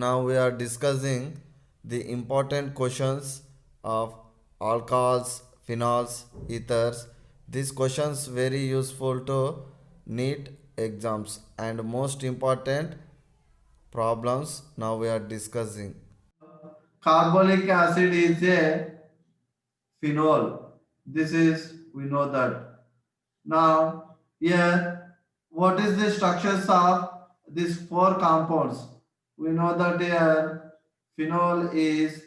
Now we are discussing the important questions of alcohols, phenols, ethers. These questions very useful to NEET exams and most important problems now we are discussing. Carbolic acid is a phenol. This is, we know that. Now, here, what is the structures of these four compounds? We know that here, phenol is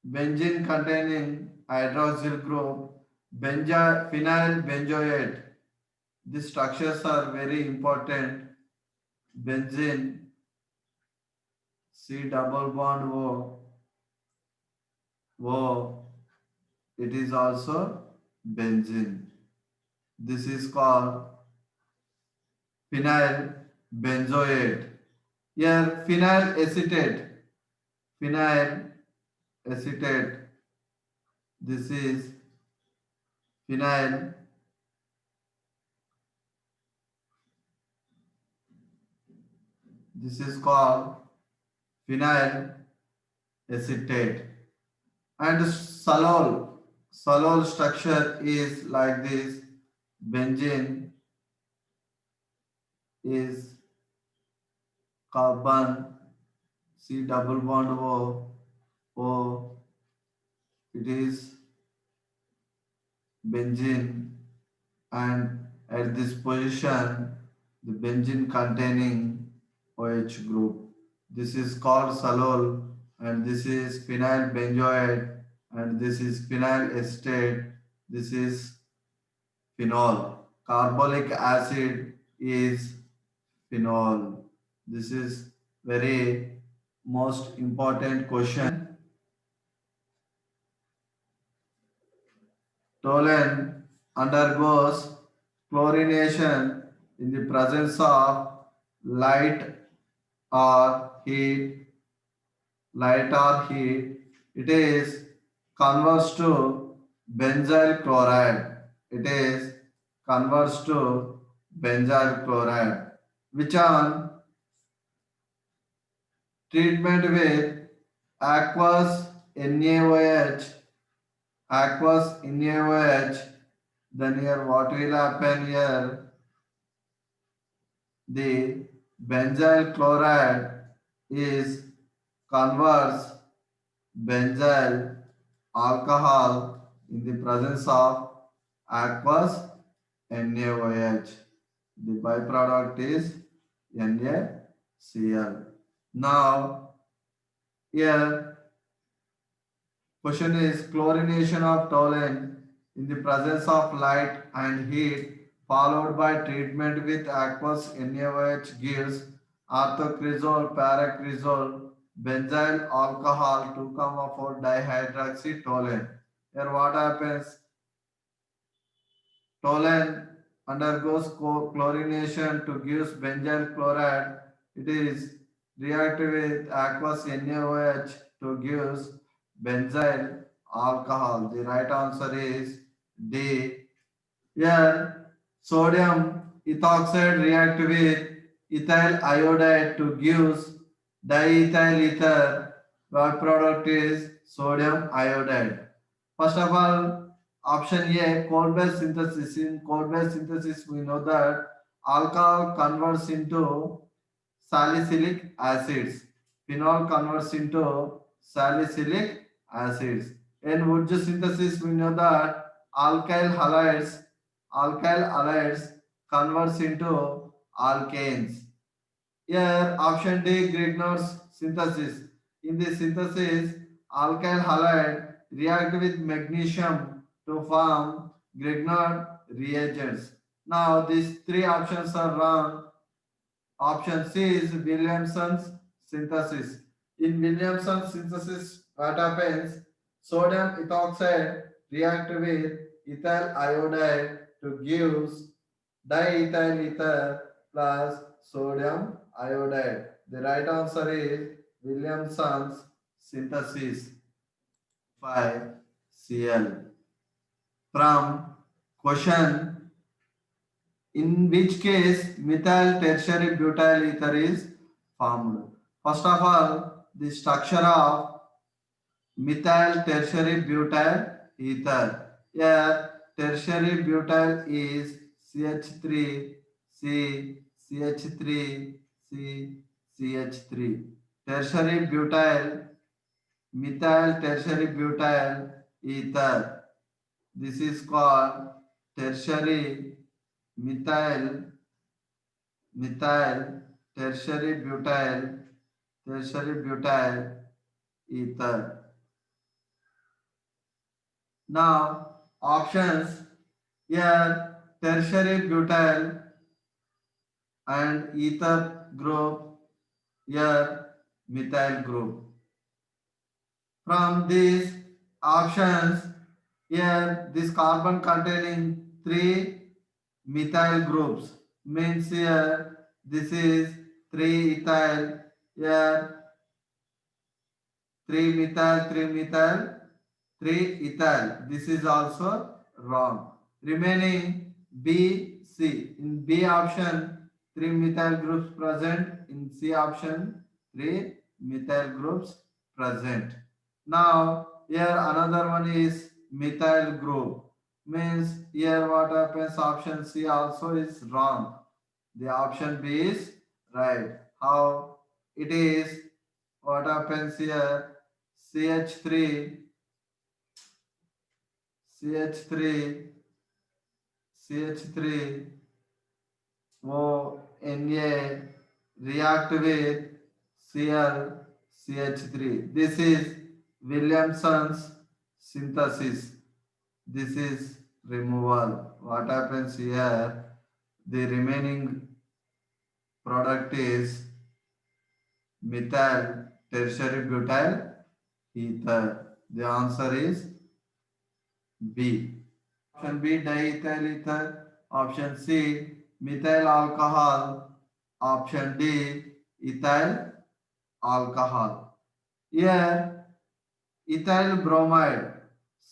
benzene containing hydroxyl group, phenyl benzoate. These structures are very important. Benzene, C double bond O, O, it is also benzene. This is called phenyl benzoate. Here phenyl acetate. Phenyl acetate. This is phenyl. This is called phenyl acetate. And salol. Salol structure is like this. Benzene is carbon C double bond O. O. It is benzene, and at this position the benzene containing OH group. This is called salol, and this is phenyl benzoate, and this is phenyl acetate. This is phenol. Carbolic acid is phenol. This is very most important question. Toluene undergoes chlorination in the presence of light or heat. Light or heat. It is converts to benzyl chloride. It is converts to benzyl chloride, which on treatment with aqueous NaOH, aqueous NaOH, then here what will happen here? The benzyl chloride is converts benzyl alcohol in the presence of aqueous NaOH. The byproduct is NaCl. Now, here question is chlorination of toluene in the presence of light and heat followed by treatment with aqueous NaOH gives orthocresol, paracresol, benzyl alcohol 2,4 dihydroxytoluene. Here what happens? Toluene undergoes chlorination to give benzyl chloride. It is reacted with aqueous NaOH to give benzyl alcohol. The right answer is D. Here, sodium ethoxide react with ethyl iodide to give diethyl ether. Byproduct is sodium iodide. First of all, option A, cold-based synthesis. In cold-based synthesis, we know that alcohol converts into salicylic acids. Phenol converts into salicylic acids. In wood synthesis, we know that alkyl halides converts into alkanes. Here, option D, Grignard's synthesis. In this synthesis, alkyl halide react with magnesium to form Grignard reagents. Now, these three options are wrong. Option C is Williamson's synthesis. In Williamson's synthesis, what happens? Sodium ethoxide react with ethyl iodide to give diethyl ether plus sodium iodide. The right answer is Williamson's synthesis 5Cl. From question in which case methyl tertiary butyl ether is formed. First of all, the structure of methyl tertiary butyl ether. Here, tertiary butyl is CH3, C, CH3, C, CH3. Tertiary butyl, methyl tertiary butyl ether. This is called tertiary methyl tertiary butyl ether. Now options here tertiary butyl and ether group, here methyl group. From these options here this carbon containing three methyl groups means here this is 3 ethyl, here 3 methyl, 3 methyl, 3 ethyl. This is also wrong. Remaining B, C. In B option, 3 methyl groups present. In C option, 3 methyl groups present. Now, here another one is methyl group. Means here what happens, option C also is wrong. The option B is right. How it is, what happens here, CH3, CH3, CH3, O, Na react with Cl, CH3. This is Williamson's synthesis. This is removal. What happens here? The remaining product is methyl tertiary butyl ether. The answer is B. Option B, diethyl ether. Option C, methyl alcohol. Option D, ethyl alcohol. Here, ethyl bromide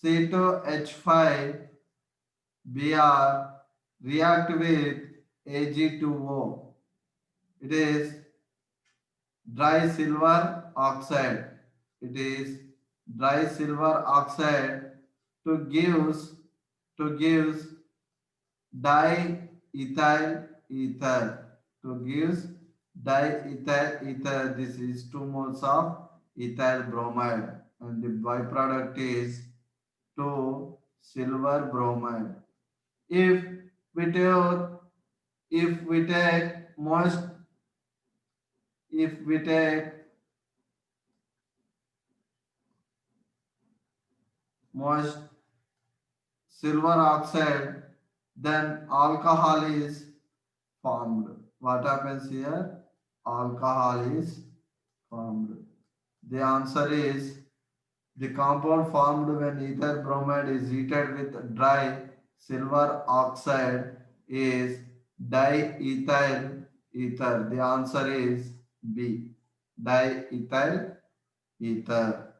C2H5Br react with Ag2O. It is dry silver oxide. It is dry silver oxide to gives diethyl ether. To gives diethyl ether. This is 2 moles of ethyl bromide and the byproduct is 2 silver bromide. If we take if we take moist if we take moist silver oxide, then alcohol is formed. What happens here? Alcohol is formed. The answer is the compound formed when ether bromide is heated with dry silver oxide is diethyl ether. The answer is B. Diethyl ether.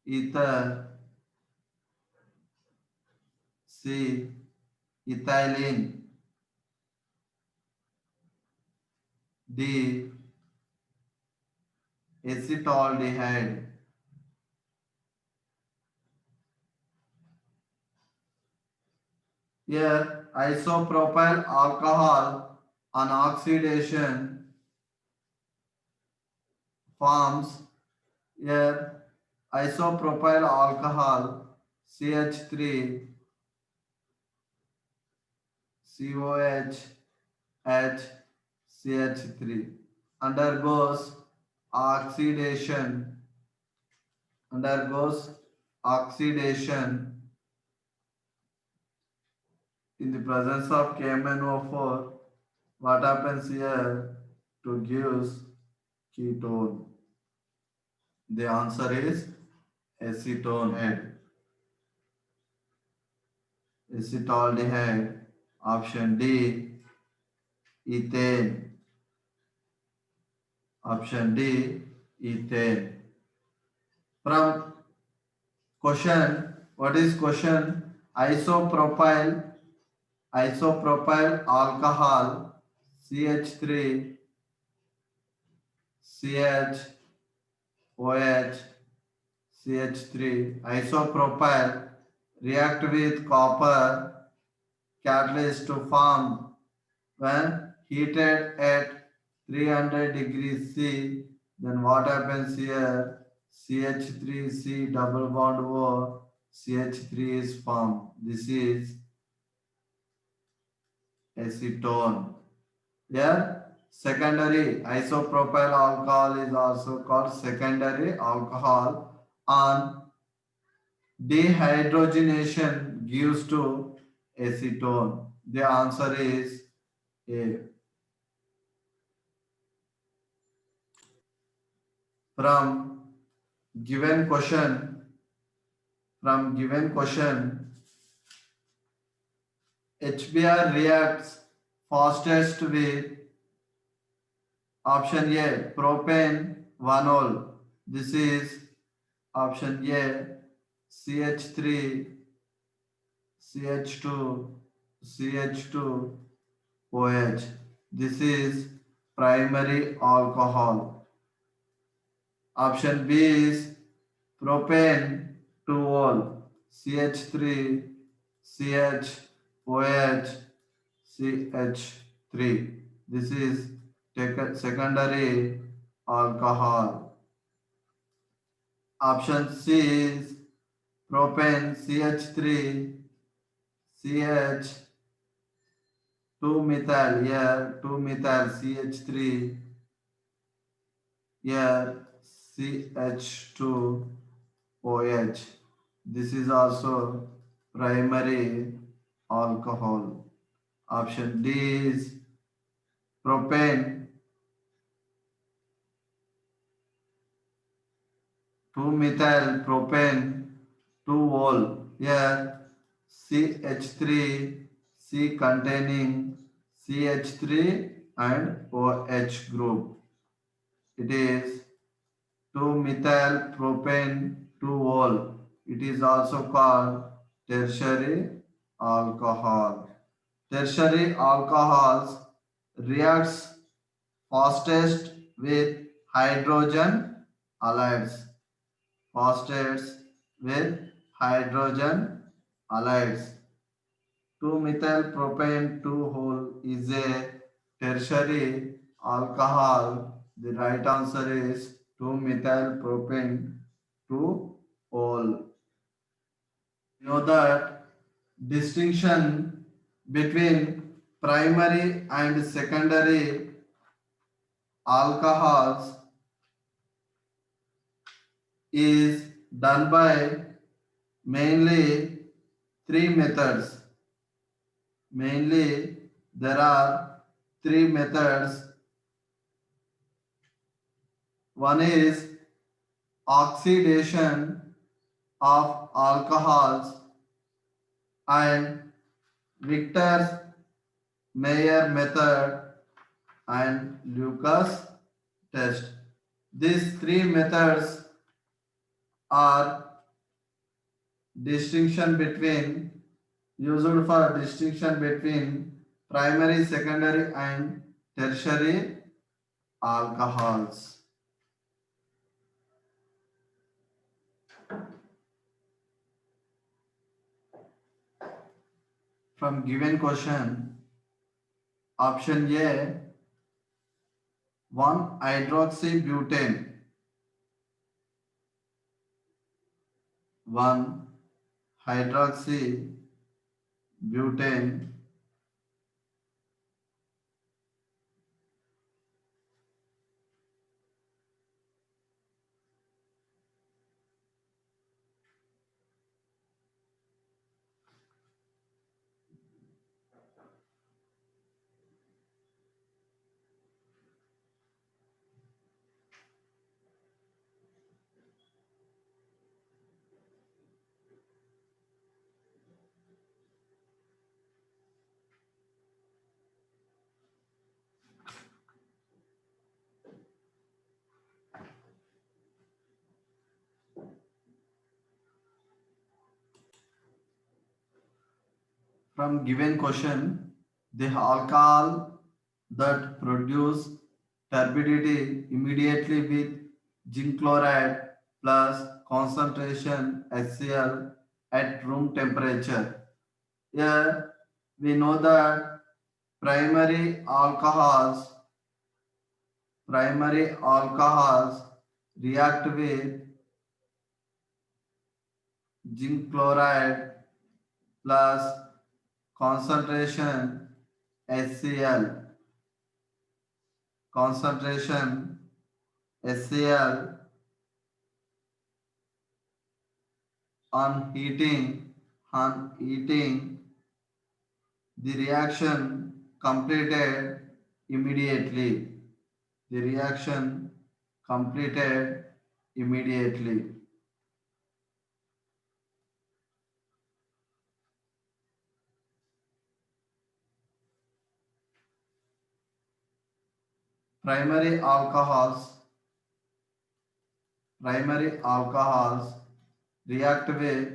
Ether, C. Ethylene, D. Acetaldehyde. Here isopropyl alcohol on oxidation forms here isopropyl alcohol CH3 COH H CH3 undergoes oxidation undergoes oxidation in the presence of KMnO4. What happens here to gives ketone? The answer is acetone, acetaldehyde. Option D, ethane. Option D, ethane. From question, what is question? Isopropyl isopropyl alcohol CH3 CH OH CH3 isopropyl react with copper catalyst to form when heated at 300 degrees C. Then what happens here? CH3C double bond O CH3 is formed. This is acetone. Here secondary isopropyl alcohol is also called secondary alcohol. On dehydrogenation gives to acetone. The answer is A. From given question, HBr reacts fastest with option A propane 1 ol. This is option A CH3 CH2 CH2 OH. This is primary alcohol. Option B is propane 2 ol CH3 CH CH3. This is secondary alcohol. Option C is propane CH3 CH 2 methyl here 2 methyl CH3 here CH2 OH. This is also primary alcohol. Option D is propane 2 methyl propane 2 ol. Here CH3 C containing CH3 and OH group. It is 2 methyl propane 2 ol. It is also called tertiary alcohol. Tertiary alcohols reacts fastest with hydrogen halides. Fastest with hydrogen halides. 2-methyl propane 2 ol is a tertiary alcohol. The right answer is 2-methyl propane 2 ol. You know that distinction between primary and secondary alcohols is done by mainly three methods. Mainly there are three methods. One is oxidation of alcohols and Victor's Mayer method and Lucas test. These three methods are distinction between used for distinction between primary, secondary and tertiary alcohols. From given question, option A 1 hydroxybutane 1 hydroxybutane From given question, the alcohol that produce turbidity immediately with zinc chloride plus concentration HCl at room temperature. Here we know that primary alcohols primary alcohols react with zinc chloride plus concentration HCl concentration HCl on heating the reaction completed immediately. The reaction completed immediately. Primary alcohols primary alcohols react with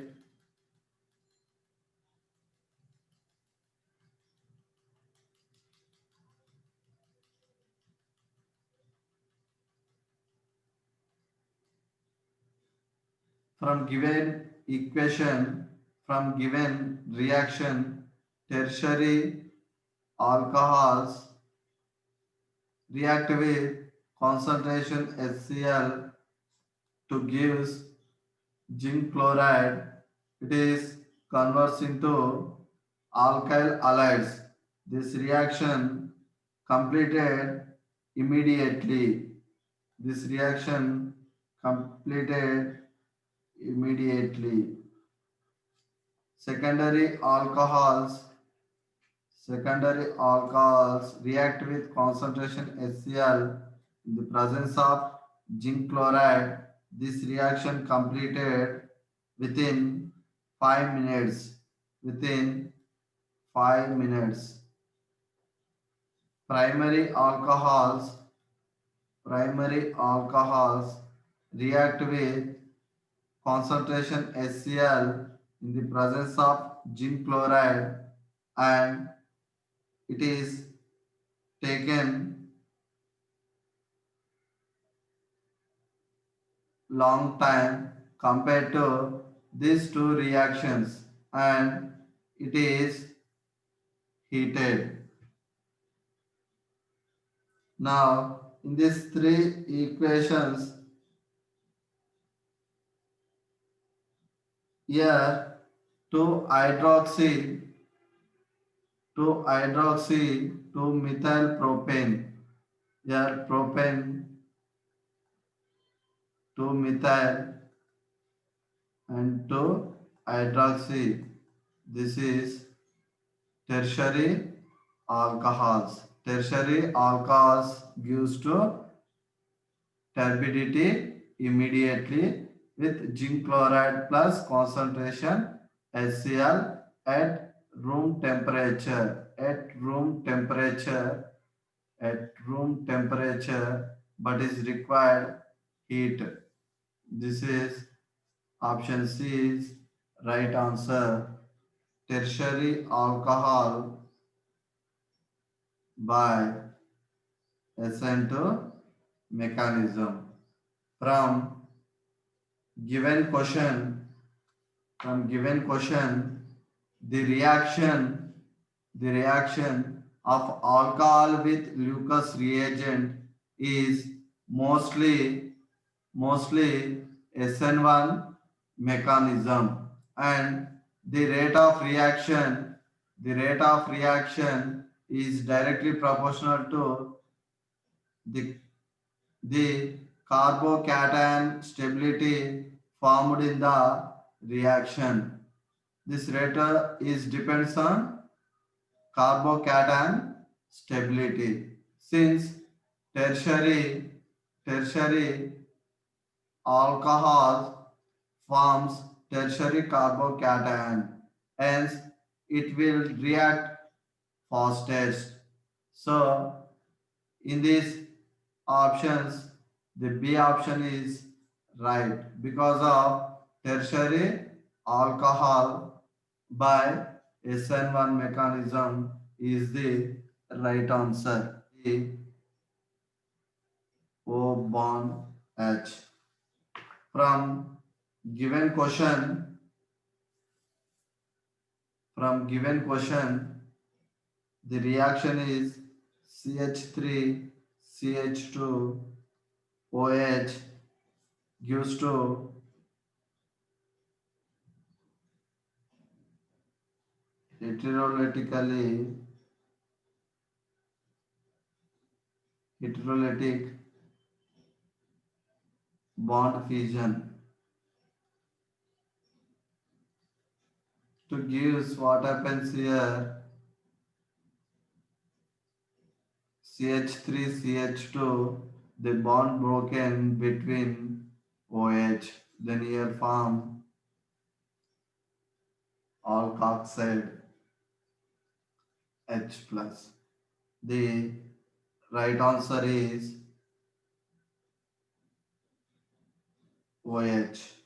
from given equation from given reaction tertiary alcohols react with concentration HCl to give zinc chloride. It is converts into alkyl halides. This reaction completed immediately. This reaction completed immediately. Secondary alcohols Secondary alcohols react with concentration HCl in the presence of zinc chloride. This reaction completed within 5 minutes. Within 5 minutes. Primary alcohols Primary alcohols react with concentration HCl in the presence of zinc chloride, and it is taken long time compared to these two reactions, and it is heated. Now in these three equations, here 2 hydroxy 2 methyl propane, here propane 2 methyl and 2 hydroxy. This is tertiary alcohols. Tertiary alcohols gives to turbidity immediately with zinc chloride plus concentration HCl at room temperature. At room temperature, but is required heat. This is option C is right answer. Tertiary alcohol by SN2 mechanism. From given question, the reaction of alcohol with Lucas reagent is mostly SN1 mechanism, and the rate of reaction is directly proportional to the the carbocation stability formed in the reaction. This rate is depends on carbocation stability. Since tertiary tertiary alcohol forms tertiary carbocation, hence it will react fastest. So in these options, the B option is right because of tertiary alcohol by SN1 mechanism is the right answer. The O bond H. From given question, the reaction is CH3 CH2 OH gives to heterolytically heterolytic bond fusion. To gives what happens here, CH3 CH2, the bond broken between OH, then here form alkoxide H plus. The right answer is OH.